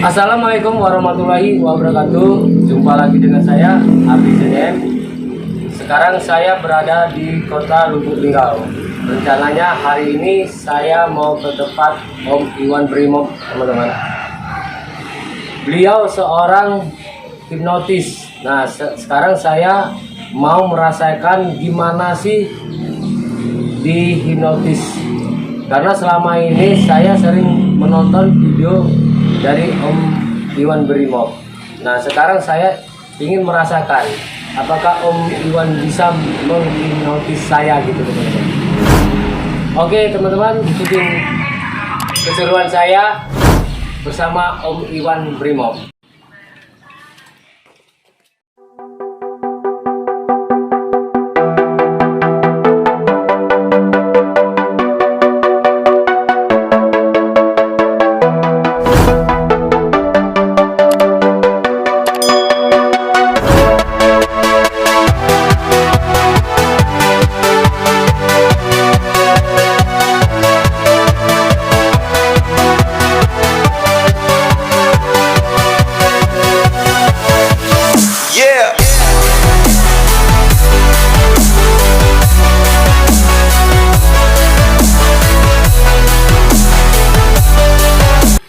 Assalamualaikum warahmatullahi wabarakatuh. Jumpa lagi dengan saya Abdi ZDM. Sekarang saya berada di kota Lubuk Linggau. Rencananya hari ini saya mau ke tempat Om Iwan Brimob, teman-teman. Beliau seorang hipnotis. Nah, sekarang saya mau merasakan gimana sih dihipnotis. Karena selama ini saya sering menonton video dari Om Iwan Brimob. Nah, sekarang saya ingin merasakan apakah Om Iwan bisa menghipnotis saya gitu, teman-teman. Oke, teman-teman, ikutin keseruan saya bersama Om Iwan Brimob.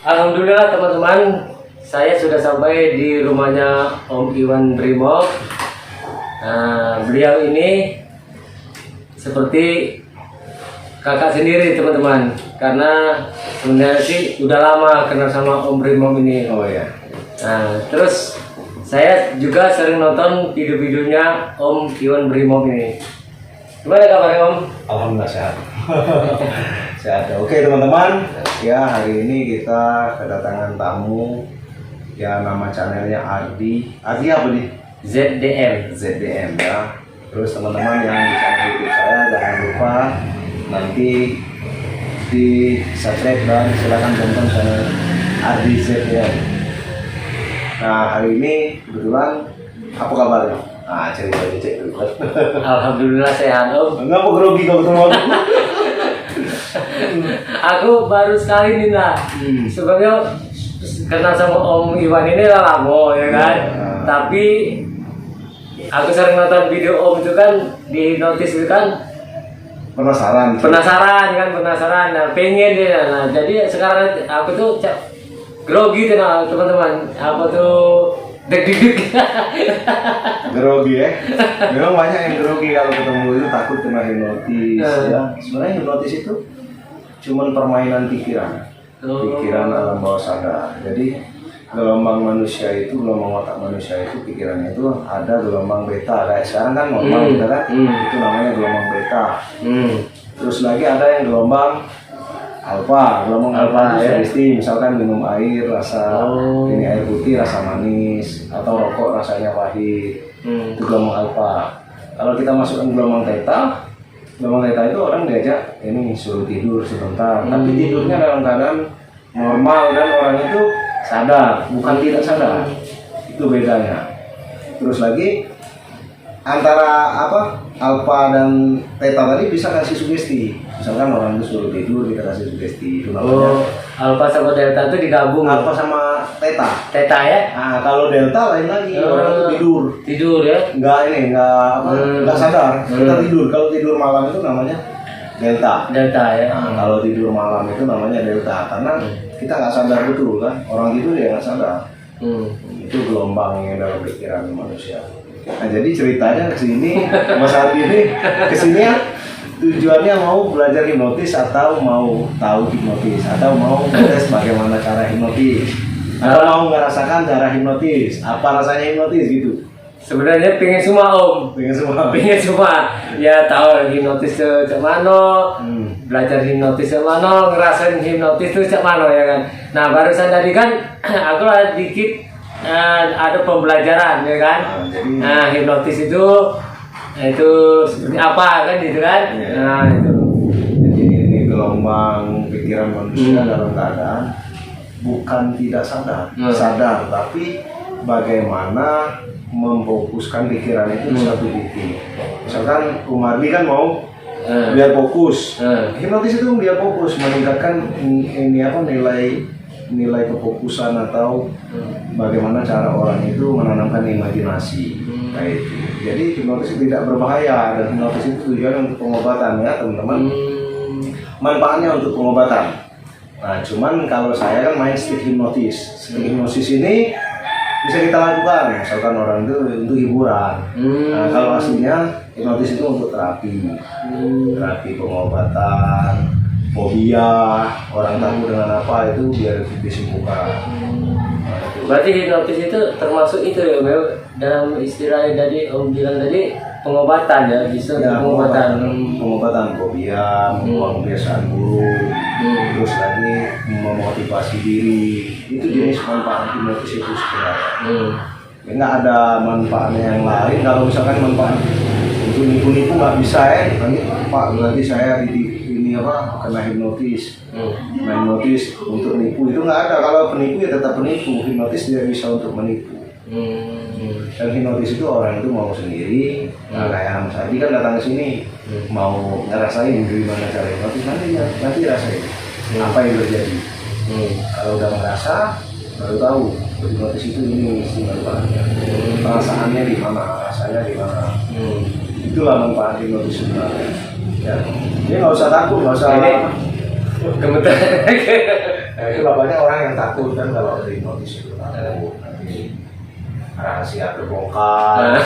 Alhamdulillah teman-teman, saya sudah sampai di rumahnya Om Iwan Brimob. Beliau ini seperti kakak sendiri teman-teman, karena sebenarnya sih udah lama kenal sama Om Brimob ini. Oh ya. Nah, terus saya juga sering nonton video-videonya Om Iwan Brimob ini. Gimana kabarnya Om? Alhamdulillah sehat. Sehat. Oke teman-teman, ya hari ini kita kedatangan tamu. Ya nama channelnya Ardi apa nih? ZDM ya. Terus teman-teman yang di channel YouTube saya jangan lupa nanti di subscribe dan silakan tonton channel Ardi ZDM. Nah hari ini kebetulan apa kabarnya? Cerita cek dulu. Alhamdulillah sehat Om. Enggak mau grogi kalau ketemu aku. Aku baru sekali nih nah. Sebenarnya kenal sama Om Iwan ini lah lama ya kan. Tapi aku sering nonton video Om itu kan, di notis itu kan Penasaran. Nah, pengen dia. Nah, jadi sekarang aku tuh grogi tuh nah, teman-teman. Apa tuh deg-deg. Grogi ya. Memang banyak yang grogi kalau ketemu itu takut kena hipnotis ya. Sebenarnya hipnotis itu cuman permainan pikiran. Pikiran alam bawah sadar. Jadi gelombang manusia itu, gelombang otak manusia itu pikirannya itu ada gelombang beta. Kayak sekarang kan normal gitu kan. Itu namanya gelombang beta. Terus lagi ada yang gelombang alfa. Gelombang alfa itu sugesti, misalkan minum air rasa ini air putih rasa manis atau rokok rasanya pahit. Itu gelombang alfa. Kalau kita masukkan gelombang theta itu orang diajak ini suruh tidur sebentar, tapi tidurnya dalam keadaan normal dan orang itu sadar, bukan tidak sadar. Itu bedanya. Terus lagi antara alfa dan theta tadi bisa kasih sugesti. Misalkan orang itu suruh tidur kita kasih sugesti. Itu namanya alfa sama delta itu digabung. Alfa sama theta. Theta ya? Nah, kalau delta lain lagi, orang itu tidur ya? Enggak sadar. Kita tidur. Kalau tidur malam itu namanya delta. Delta ya. Nah, kalau tidur malam itu namanya delta karena kita nggak sadar betul kan. Orang tidur ya nggak sadar. Itu gelombangnya dalam pikiran manusia. Nah, jadi ceritanya kesini, Mas Ardi ini kesini ya tujuannya mau belajar hipnotis atau mau tahu hipnotis atau mau tes bagaimana cara hipnotis atau mau merasakan cara hipnotis, apa rasanya hipnotis gitu. Sebenarnya pengen semua Om, pengen semua. Ya tahu hipnotis itu cak mano, belajar hipnotis cak mano, ngerasain hipnotis itu cak mano ya kan. Nah barusan tadi kan aku ada dikit ada pembelajaran ya kan. Nah hipnotis itu seperti apa kan gitu kan. Nah itu. Jadi ini gelombang pikiran manusia dalam keadaan bukan tidak sadar, tapi bagaimana memfokuskan pikiran itu di satu titik. Misalkan Umardi kan mau biar fokus. Hipnotis itu biar fokus, meningkatkan nilai nilai kefokusan atau bagaimana cara orang itu menanamkan imajinasi kayak itu. Jadi hipnotis itu tidak berbahaya dan hipnotis itu tujuan untuk pengobatan ya teman-teman. Manfaatnya untuk pengobatan. Nah cuman kalau saya kan main stick hipnotis. Stick hipnotis ini bisa kita lakukan, misalkan orang itu untuk hiburan. Nah kalau aslinya hipnotis itu untuk terapi, terapi pengobatan, fobia, orang takut dengan apa itu biar disembuhkan. Nah, itu. Berarti hipnotis itu termasuk itu ya, Bel? Dalam istilah tadi Om bilang tadi pengobatan ya, bisa Ya, pengobatan. pengobatan fobia, membuang kebiasaan buruk, terus lagi memotivasi diri. Itu jenis manfaat hipnotis itu sebenarnya. Ya, nggak ada manfaatnya yang lain. Kalau misalkan manfaat untuk nipu-nipu nggak bisa ya, nanti Pak berarti saya ini apa kena hipnotis. Nah, hipnotis untuk nipu itu nggak ada. Kalau penipu ya tetap penipu. Hipnotis tidak bisa untuk menipu. Dan hipnotis itu orang itu mau sendiri. Nah, kayak Mas Adi kan datang ke sini mau ngerasain gimana cara hipnotis, nanti rasain apa yang terjadi. Kalau udah merasa baru tahu hipnotis itu ini manfaatnya. Perasaannya di mana, rasanya di mana. Itulah manfaat hipnotis sebenarnya. Ya, dia nggak usah takut, nggak usah. Gemeter. Nah, itu banyak orang yang takut kan kalau ada hipnotis itu takut nanti rahasia terbongkar.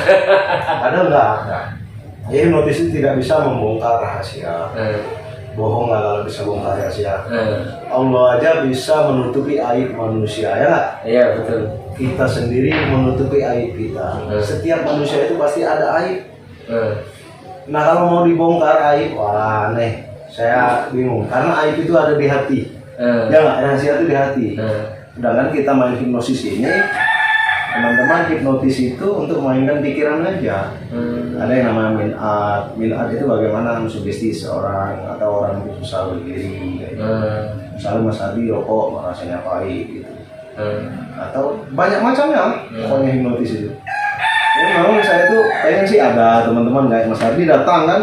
Padahal enggak. Jadi hipnotis itu tidak bisa membongkar rahasia. Bohong lah kalau bisa bongkar rahasia. Allah aja bisa menutupi aib manusia, ya nggak? Iya betul. Kita sendiri menutupi aib kita. Setiap manusia itu pasti ada aib. Nah kalau mau dibongkar aib, wah aneh. Saya bingung. Karena aib itu ada di hati. Ya nggak? Rahasia itu di hati. Sedangkan kita main hipnosis ini, teman-teman, hipnotis itu untuk mainkan pikiran aja. Ada yang namanya minat itu bagaimana mensugesti seorang atau orang itu susah berdiri. Misalnya Mas Adi rokok rasanya pahit gitu. Atau banyak macamnya pokoknya hipnotis itu. Jadi memang saya tuh pengen sih ada teman-teman kayak Mas Adi datang kan,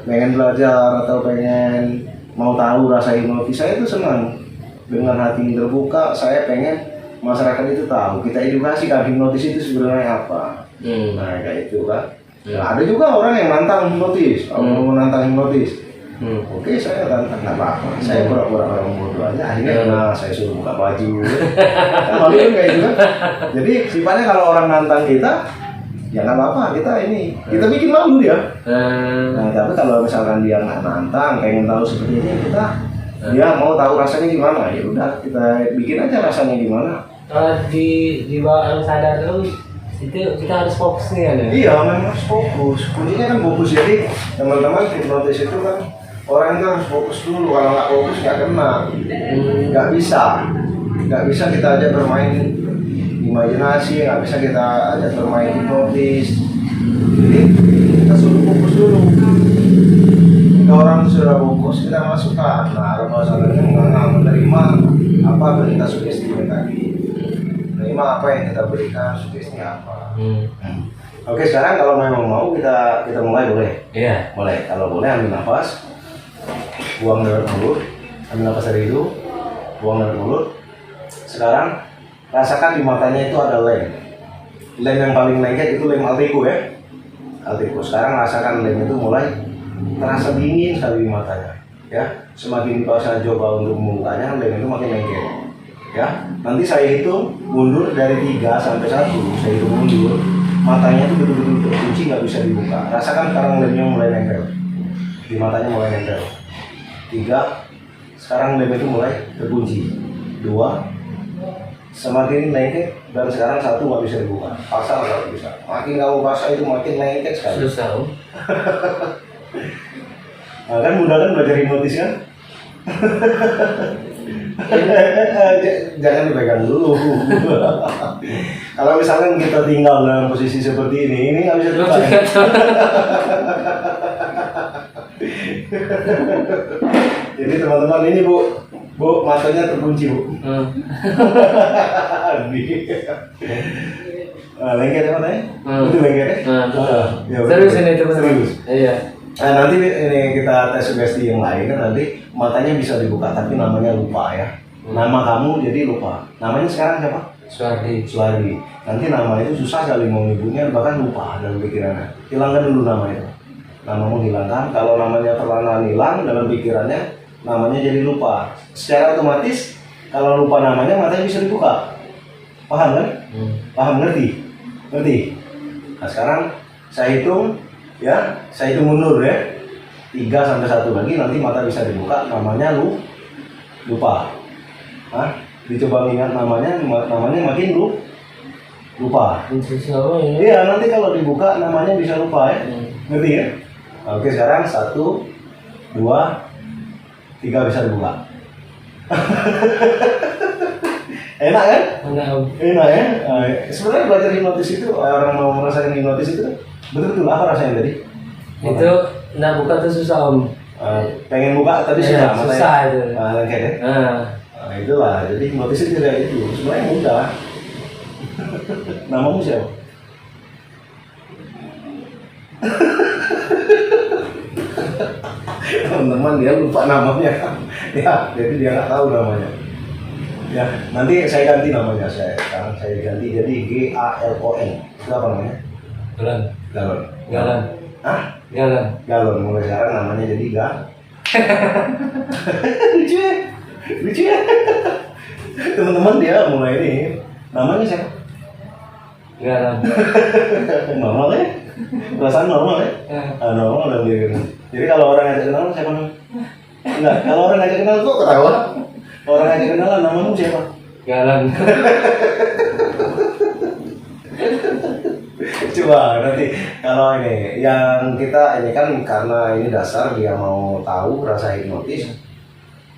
pengen belajar atau pengen mau tahu rasa hipnotis. Saya tuh senang dengan hati yang terbuka. Saya pengen masyarakat itu tahu, kita edukasi kan hipnotis itu sebenarnya apa. Nah kayak itu kan. Nah, ada juga orang yang nantang hipnotis, mau menantang hipnotis. Oke, saya tantang nggak apa-apa. Saya pura-pura orang bodoh aja. Akhirnya saya suruh buka baju. Kan malu kan kayak gitu kan. Jadi sifatnya kalau orang nantang kita, ya nggak apa-apa. Kita bikin malu dia. Nah tapi kalau misalkan dia nggak nantang, pengen tahu seperti ini, dia mau tahu rasanya gimana, ya udah kita bikin aja rasanya gimana. Kalau di bawah alam sadar itu kita harus fokus nih ya. Iya, memang harus fokus. Kuncinya kan fokus. Jadi teman-teman hipnotis itu kan orang itu harus fokus dulu. Kalau nggak fokus nggak kena. Nggak bisa kita ajak bermain imajinasi, nggak bisa kita ajak bermain hipnotis. Jadi kita suruh fokus dulu. Jika orang sudah fokus, kita masukkan. Nah, alam sadarnya menerima apa yang kita sugestikan tadi. Menerima apa yang kita berikan, sugestinya apa. Oke, sekarang kalau memang mau kita mulai boleh? Iya. Boleh. Kalau boleh ambil nafas, buang lewat mulut, ambil nafas dari hidung, buang lewat mulut. Sekarang rasakan di matanya itu ada lem. Lem yang paling lengket itu lem Alteco ya. Alteco. Sekarang rasakan lem itu mulai terasa dingin sekali di matanya. Ya, semakin saya coba untuk membukanya, lem itu makin lengket. Ya, nanti saya hitung mundur dari 3 sampai 1. Saya hitung mundur, matanya itu betul-betul terkunci, nggak bisa dibuka. Rasakan sekarang lemnya mulai nempel, di matanya mulai nempel. 3, sekarang lem itu mulai terkunci. 2, semakin lengket, dan sekarang 1 nggak bisa dibuka. Paksa nggak bisa. Makin kamu paksa itu makin lengket sekali. Susah. Nah, kan mudah kan belajar hipnotis kan? Jangan dipegang dulu. Kalau misalnya kita tinggal dalam posisi seperti ini nggak bisa dibuka. Jadi teman-teman ini bu matanya terkunci bu. Lengket ya matanya? Itu lengket ya? Serius ini teman-teman. Iya. Nah, nanti ini kita tes sugesti yang lain kan nanti matanya bisa dibuka tapi namanya lupa ya. Nama kamu jadi lupa. Namanya sekarang siapa? Suardi. Suardi. Nanti nama itu susah sekali mau nyebutnya, bahkan lupa dalam pikirannya. Hilangkan dulu nama itu. Namamu hilangkan. Kalau namanya perlahan hilang dalam pikirannya, namanya jadi lupa. Secara otomatis kalau lupa namanya matanya bisa dibuka. Paham kan? Paham, ngerti? Ngerti? Nah sekarang saya hitung ya, saya hitung mundur ya. 3 sampai 1 lagi nanti mata bisa dibuka, namanya lupa. Hah? Dicoba ingat namanya makin lupa. Iya, nanti kalau dibuka namanya bisa lupa ya. Ngerti ya? Oke, sekarang 1, 2, 3 bisa dibuka. Enak kan? Enak ya. Sebenarnya belajar hipnotis itu, orang mau merasakan hipnotis itu betul-betul apa rasanya tadi? Itu buka tuh susah om. Pengen buka tadi susah itu. Lengket ya. Nah, itulah. Jadi hipnotis itu kayak itu. Sebenarnya mudah. Namamu siapa? Teman-teman dia lupa namanya. Ya, jadi dia nggak tahu namanya. Ya, nanti saya ganti namanya. Sekarang saya ganti jadi GALON. Itu apa namanya? Galon. Hah? Galon. Mulai sekarang namanya jadi lucu ya. Teman-teman dia mulai ini namanya siapa? Galon. Normal ya? Perasaan normal ya? Normal dan dia. Jadi kalau orang ngajak kenalan siapa namanya? Enggak, kalau orang ngajak kenalan kok ketawa? Orang ngajak kenalan namamu siapa? Galon. Coba nanti kalau ini yang kita ini kan karena ini dasar dia mau tahu rasa hipnotis.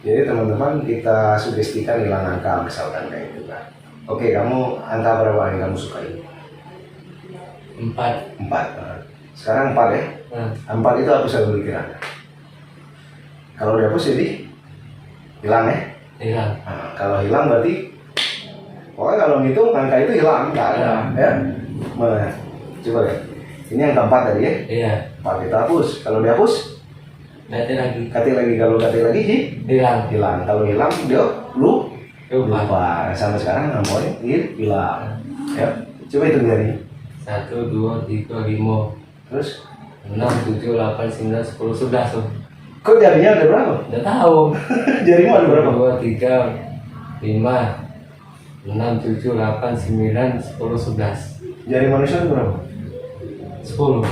Jadi teman-teman kita sugestikan hilang angka misalkan kayak gitu kan. Oke, kamu angka berapa yang kamu sukai? 4. Sekarang 4 ya. 4 itu hapus dalam pikiran. Kalau dihapus jadi hilang ya. Hilang. Nah, kalau hilang berarti pokoknya kalau ngitung angka itu hilang, nggak ada ya. Mana? Coba ya. Ini angka 4 tadi ya. Iya. 4 kita hapus. Kalau dihapus Ganti lagi. Kalau ganti lagi sih Hilang. Kalau hilang dia Lupa. Sampai sekarang namanya hilang. Ya. Coba hitung jari. 1, 2, 3, 5. Terus 6, 7, 8, 9, 10, 11 tuh. kok jarinya ada berapa? Udah tahu. Jarimu ada berapa? 2, 3, 5, 6, 7, 8, 9, 10, 11. Jari manusia ada berapa? 10.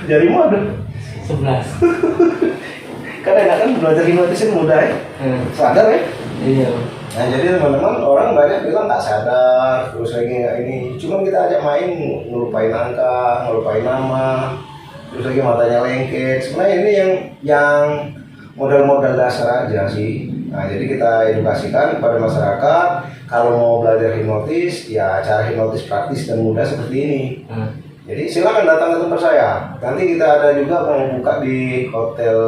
Jarimu ada? 11. Kan enak kan belajar hipnotis itu mudah ya? Sadar ya? Iya. Nah jadi teman-teman orang banyak bilang nggak sadar terus lagi ini, cuma kita ajak main ngelupain angka, ngelupain nama, terus lagi matanya lengket. Sebenarnya ini yang modal-modal dasar aja sih. Nah jadi kita edukasikan kepada masyarakat kalau mau belajar hipnotis ya cara hipnotis praktis dan mudah seperti ini. Jadi silakan datang ke tempat saya. Nanti kita ada juga mau buka di Hotel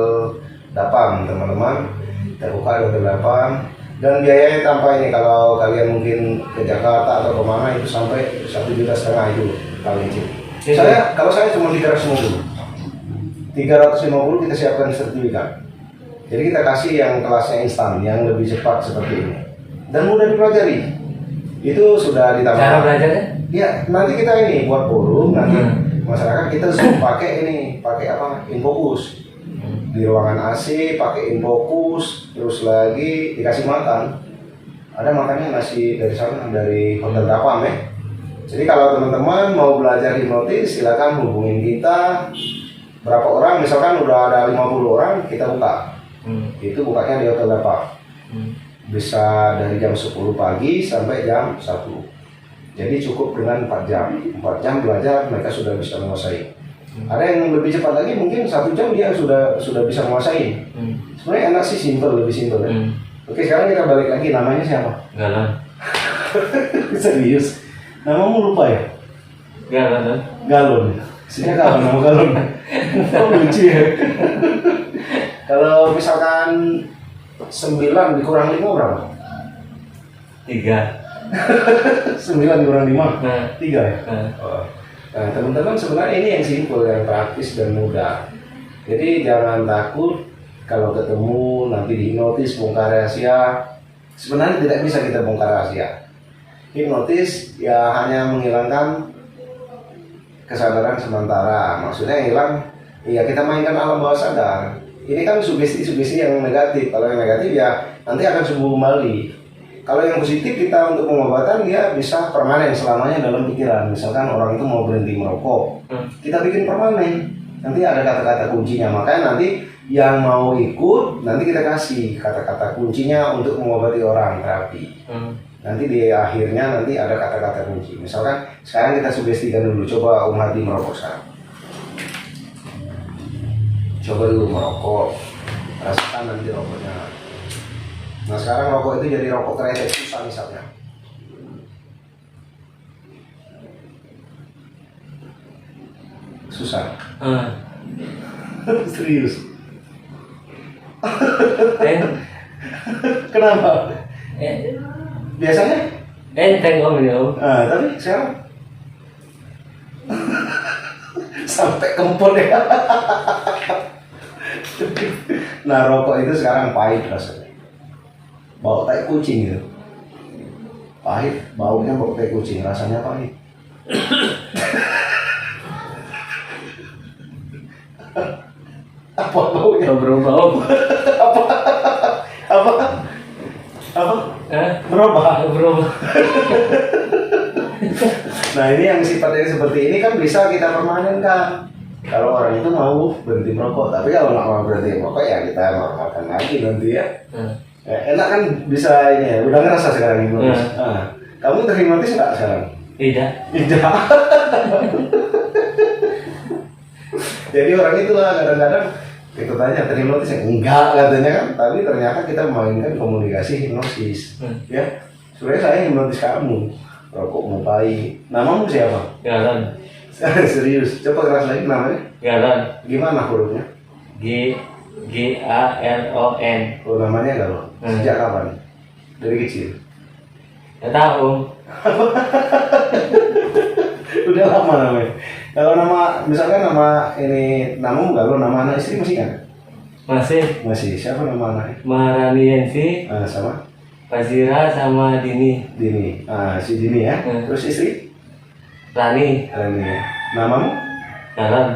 Dapam teman-teman. Kita buka di Hotel Dapam. Dan biayanya tanpa ini, kalau kalian mungkin ke Jakarta atau kemana itu sampai 1,5 juta itu paling kecil. Kalau saya cuma 350 kita siapkan sertifikat. Jadi kita kasih yang kelasnya instan, yang lebih cepat seperti ini dan mudah dipelajari. Itu sudah ditambah. Cara belajarnya? Ya nanti kita ini buat forum, nanti masyarakat kita zoom pakai apa? Infocus. Di ruangan AC pakai infocus, terus lagi dikasih makan. Ada makannya nasi dari sana dari Hotel Dapam ya. Jadi kalau teman-teman mau belajar hipnotis silakan hubungin kita. Berapa orang? Misalkan udah ada 50 orang kita buka. Itu bukanya di Hotel Dapam. Bisa dari jam 10 pagi sampai jam 1. Jadi cukup dengan 4 jam. 4 jam belajar mereka sudah bisa menguasai. Ada yang lebih cepat lagi mungkin 1 jam dia sudah bisa menguasai. Sebenarnya enak sih, lebih simpel ya. Oke, sekarang kita balik lagi, namanya siapa? Galon. Serius? Namamu lupa ya? Galon. Sejak kapan nama Galon? Oh lucu ya. Kalau misalkan 9 dikurang 5 berapa? 3. 9 dikurang 5? 3 ya? Oh. Nah teman-teman sebenarnya ini yang simpel, yang praktis dan mudah. Jadi jangan takut kalau ketemu nanti di hipnotis bongkar rahasia. sebenarnya tidak bisa kita bongkar rahasia. Hipnotis ya hanya menghilangkan kesadaran sementara. Maksudnya hilang, ya kita mainkan alam bawah sadar. Ini kan sugesti-sugesti yang negatif. Kalau yang negatif ya nanti akan sembuh kembali. Kalau yang positif kita untuk pengobatan dia bisa permanen selamanya dalam pikiran. Misalkan orang itu mau berhenti merokok, kita bikin permanen. Nanti ada kata-kata kuncinya. Makanya nanti yang mau ikut nanti kita kasih kata-kata kuncinya untuk mengobati orang terapi. Nanti di akhirnya nanti ada kata-kata kunci. Misalkan sekarang kita sugestikan dulu. Coba Hadi merokok sekarang. Coba dulu merokok. Rasakan nanti rokoknya. Nah sekarang rokok itu jadi rokok kretek, susah misalnya. Susah. Serius. Kenapa? Biasanya? Enteng om ya om. Tapi sekarang sampai kempul ya. Nah rokok itu sekarang pahit rasanya. Bau tai kucing gitu. Pahit, baunya bau tai kucing, rasanya pahit. Apa baunya? Berubah. Apa? Berubah. Nah ini yang sifatnya seperti ini kan bisa kita permanenkan. Kalau orang itu mau berhenti merokok, tapi kalau nggak mau berhenti merokok ya kita normalkan lagi nanti ya. Enak kan bisa ini ya, udah ngerasa sekarang hipnotis. Kamu terhipnotis nggak sekarang? Tidak. Jadi orang itulah kadang-kadang kita tanya terhipnotis ya? Enggak katanya kan, tapi ternyata kita memainkan komunikasi hipnosis. Ya, sebenarnya saya hipnotis kamu, rokokmu pahit. Namamu siapa? Galon. Serius, coba keras lagi namanya. Galon. Gimana hurufnya? Galon. Oh namanya Galon. Sejak kapan? Dari kecil? Gak tahu. Udah lama namanya. Kalau nama, misalkan nama ini namamu Galon, nama anak istri masih kan? Masih. Siapa nama anaknya? Maharani Yensi, Sama? Fazira sama Dini. Dini. Si Dini ya. Terus istri? Rani. Rani. Namamu? Galon.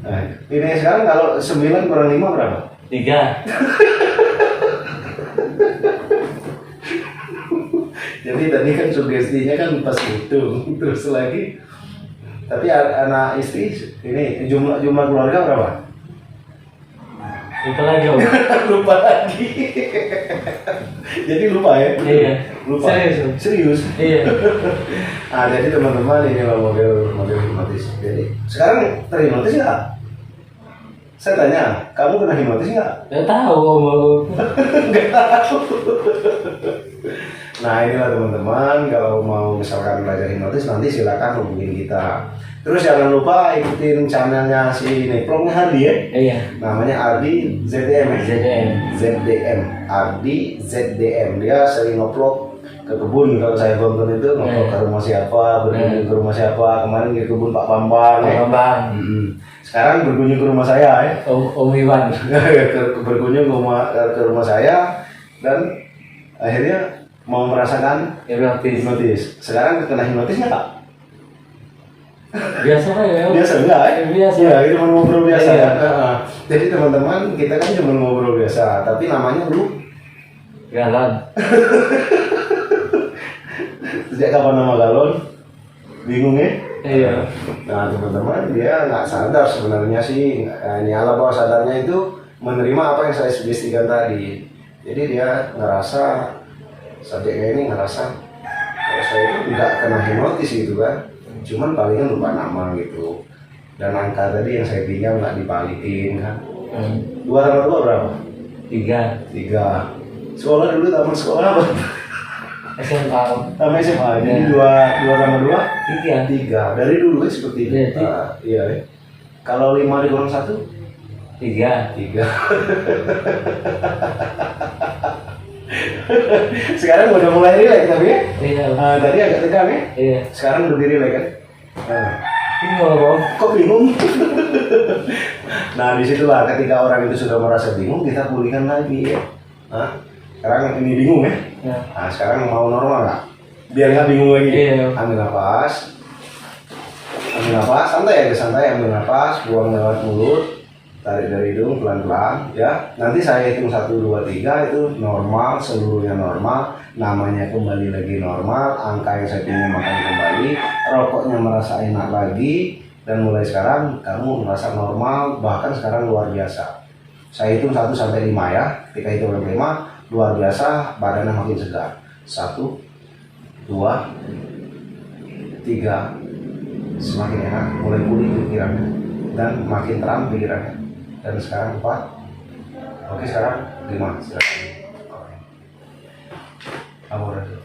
Nah, ini sekarang kalau 9 kurang 5 berapa? 3. Jadi tadi kan sugestinya kan pas hitung, terus lagi. Tapi anak istri ini jumlah keluarga berapa? Lupa lagi om. Lupa lagi. Jadi lupa ya? Iya. Lupa. Serius? Iya. Jadi teman-teman ini lah model hipnotis. Jadi sekarang terhipnotis nggak? Saya tanya, kamu kena hipnotis nggak? Gak tahu om. Nggak tahu. Nah inilah teman-teman, kalau mau misalkan belajar hipnotis nanti silakan hubungin kita. Terus jangan lupa ikutin channelnya si Neplongnya Hadi ya. Iya. Namanya Ardi ZDM. Ardi ZDM. Dia sering ngevlog ke kebun. Kalau saya tonton itu ngevlog ke rumah siapa, berkunjung ke rumah siapa. Kemarin ke kebun Pak Bambang. Sekarang berkunjung ke rumah saya ya. Om Iwan. Berkunjung ke rumah saya dan akhirnya mau merasakan hipnotis. Sekarang kena hipnotis nggak? Biasa ya. Biasa enggak? Biasa. Ya, itu cuma ngobrol biasa. Iya. Jadi teman-teman kita kan cuma ngobrol biasa, tapi namanya lu Galon. Sejak kapan nama Galon? Bingung ya? Iya. Nah teman-teman dia nggak sadar sebenarnya sih, ini alam bawah sadarnya itu menerima apa yang saya sugestikan tadi. Jadi dia ngerasa subjeknya ini ngerasa kalau saya itu nggak kena hipnotis gitu kan. Cuman palingan lupa nama gitu, dan angka tadi yang saya pinjam nggak dibalikin kan. 2 tambah 2 berapa? 3. Sekolah dulu taman sekolah apa? SMA. Taman SMA. Jadi 2 tambah 2? 3. Dari dulu kan seperti itu. Iya. Kalau 5 dikurang 1? 3. Sekarang udah mulai rileks tapi ya? Iya. Tadi agak tegang ya? Iya. Sekarang lebih rileks kan? Bingung om. Kok bingung? Nah disitulah ketika orang itu sudah merasa bingung, kita pulihkan lagi ya. Nah, sekarang ini bingung ya. Ya. Nah sekarang mau normal nggak? Biar nggak bingung lagi. Iya. Ambil nafas. Ambil nafas, santai aja, santai. Ambil nafas, buang lewat mulut. Tarik dari hidung pelan-pelan ya. Nanti saya hitung 1, 2, 3 itu normal, seluruhnya normal. Namanya kembali lagi normal. Angka yang saya punya makan kembali. Rokoknya merasa enak lagi. Dan mulai sekarang kamu merasa normal, bahkan sekarang luar biasa. Saya hitung 1 sampai 5 ya. Ketika hitung sampai 5, luar biasa, badannya makin segar. 1, 2, 3, semakin enak, mulai pulih pikirannya dan makin terang pikirannya. Dan sekarang 4, oke sekarang 5. Silakan. Apa barusan?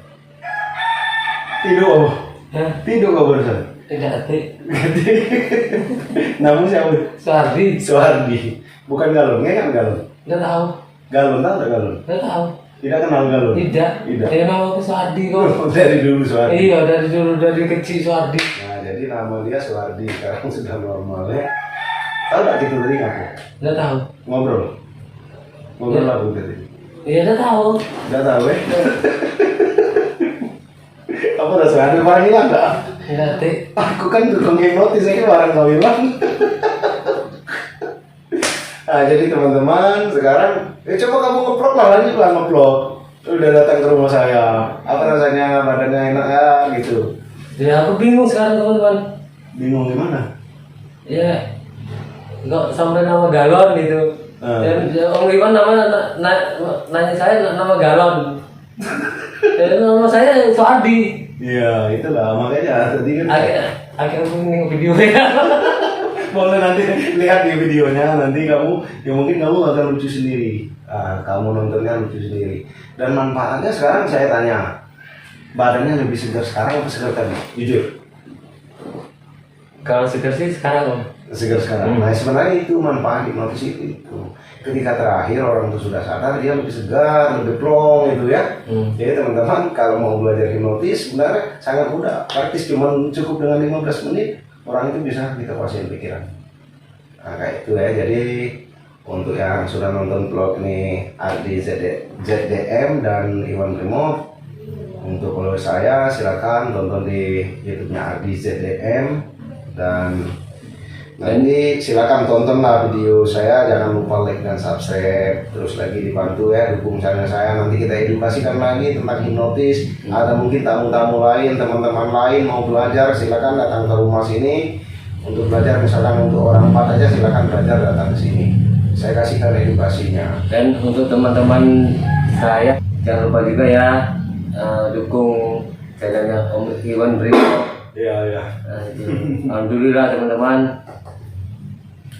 Tidur. Hah? Tidur kau barusan. Tidak ada. Namun siapa? Suardi. Suardi. Bukan Galon, nggak kan Galon? Nggak tahu. Galon tahu nggak Galon? Nggak tahu. Tidak kenal Galon? Tidak. Tidak. Dia nama aku Suardi kok. Dari dulu Suardi. Iya dari dulu dari kecil Suardi. Nah jadi nama dia Suardi, sekarang sudah normal ya. Tahu nggak gitu tadi ngaku? Nggak tahu. Ngobrol. Ngobrol Ya. apa tadi? Iya nggak tahu. Nggak tahu ya? Apa udah Suardi orang hilang nggak? Nggak tahu. Aku kan tukang hipnotis aja barang kau hilang. Nah jadi teman-teman sekarang coba kamu ngeplok lah, lanjut lah ngeplok. Udah datang ke rumah saya, apa rasanya, badannya enak ya gitu. Ya aku bingung sekarang teman-teman. Bingung gimana? Ya nggak sampai nama galon gitu. Dan Om Iwan nanya saya nama galon. Dan nama saya Suardi. Iya itulah makanya tadi kan. Akhirnya aku nengok videonya. Boleh nanti lihat di videonya, nanti kamu ya mungkin kamu akan lucu sendiri. Nah, kamu nontonnya lucu sendiri. Dan manfaatnya sekarang saya tanya, badannya lebih segar sekarang apa segar tadi? Jujur. Kalau segar sih sekarang Om. Segar sekarang. Nah sebenarnya itu manfaat hipnotis itu. Ketika terakhir orang itu sudah sadar, dia lebih segar, lebih plong gitu ya. Jadi teman-teman kalau mau belajar hipnotis sebenarnya sangat mudah. Praktis cuma cukup dengan 15 menit orang itu bisa kita kuasain pikiran. Nah kayak itu ya. Jadi untuk yang sudah nonton vlog nih Ardi ZDM dan Iwan Primo, untuk follower saya silakan tonton di YouTube-nya Ardi ZDM dan nanti silakan tontonlah video saya, jangan lupa like dan subscribe, terus lagi dibantu ya dukung channel saya. Nanti kita edukasikan lagi tentang hipnotis. Ada mungkin tamu-tamu lain, teman-teman lain mau belajar, silakan datang ke rumah sini untuk belajar. Misalkan untuk orang 4 aja silakan belajar datang ke sini, saya kasihkan edukasinya. Dan untuk teman-teman saya jangan lupa juga ya dukung channelnya Om Iwan Brimo. Iya. Alhamdulillah teman-teman.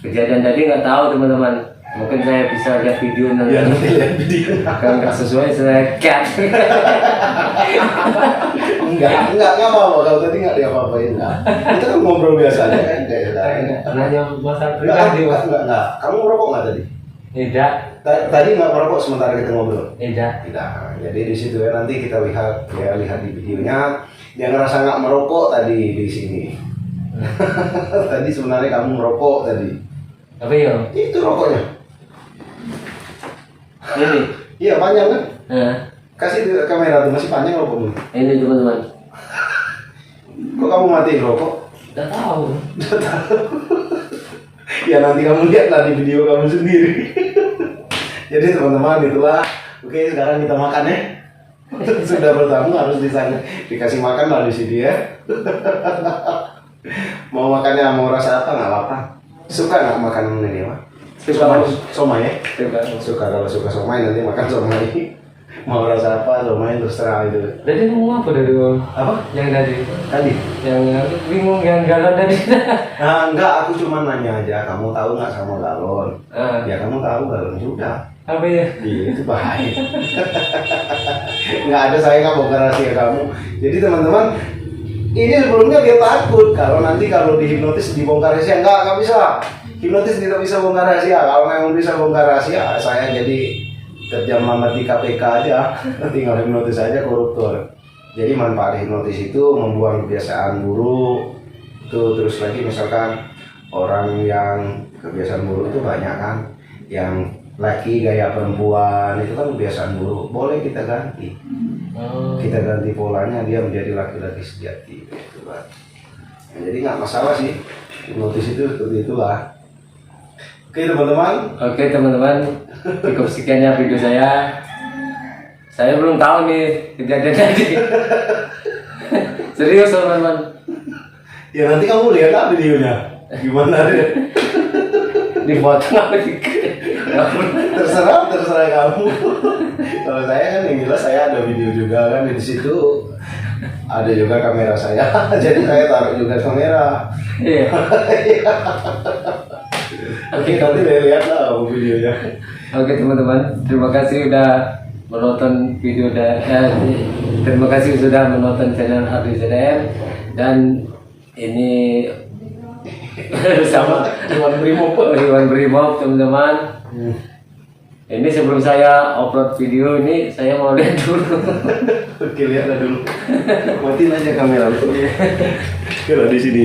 Kejadian tadi nggak tahu teman-teman, mungkin saya bisa lihat video nanti. Ya, lihat video. Kalau nggak sesuai saya cut. enggak apa-apa. Kalau tadi nggak diapa-apain enggak. Itu kan ngobrol biasa aja kan kayak sekarang. Nanya masalah pribadi. Enggak. Kamu merokok nggak tadi? Tidak. Tadi nggak merokok sementara kita ngobrol. Tidak. Jadi di situ ya nanti kita lihat di videonya. Dia ngerasa nggak merokok tadi di sini. Tadi sebenarnya kamu merokok tadi. Apa ya? Itu rokoknya. Ini. Iya panjang kan? Kasih Kasih kamera tuh, masih panjang rokoknya. ini teman-teman. Kok kamu matiin rokok? Nggak tahu. Ya nanti kamu lihatlah di video kamu sendiri. Jadi teman-teman itulah. Oke sekarang kita makan ya. Sudah bertamu harus dikasih makan lah di sini ya. Mau makannya mau rasa apa nggak apa-apa. Suka nggak makan ini Pak? Suka somai ya? Suka. Kalau suka somai nanti makan somai. Mau rasa apa somai terserah itu. Jadi ngomong apa dari Om? Apa? Yang tadi? Tadi? Yang bingung yang galon tadi. Enggak, aku cuma nanya aja. Kamu tahu nggak sama galon? Ya kamu tahu galon juga. Apa ya? Iya itu bahaya. Nggak ada, saya nggak bongkar rahasia kamu. Jadi teman-teman, ini sebelumnya dia takut kalau nanti kalau dihipnotis dibongkar rahasia. Nggak bisa. Hipnotis tidak bisa bongkar rahasia. Kalau memang bisa bongkar rahasia, saya jadi kerja melamar di KPK aja. Tinggal hipnotis aja koruptor. Jadi manfaat hipnotis itu membuang kebiasaan buruk. Tuh terus lagi misalkan orang yang kebiasaan buruk itu banyak kan, yang laki gaya perempuan itu kan kebiasaan buruk, boleh kita ganti. Kita ganti polanya, dia menjadi laki-laki sejati gitu kan. Nah, jadi nggak masalah sih, hipnotis itu seperti itulah. Oke teman-teman. Oke teman-teman, cukup sekiannya video saya. Saya belum tahu nih kejadian tadi. Serius teman-teman. Ya nanti kamu lihat lah videonya, gimana deh. Dipotong apa di? Terserah kamu. Kalau saya kan yang jelas saya ada video juga kan, di situ ada juga kamera saya. Jadi saya taruh juga kamera. Iya. Oke, nanti lihat lah videonya. Oke teman-teman, terima kasih udah menonton video terima kasih sudah menonton channel Ardi ZDM, dan ini bersama Iwan Brimob teman-teman. Ini sebelum saya upload video ini saya mau lihat dulu. Oke, lihat dulu. Matiin aja kamera. Kira di sini.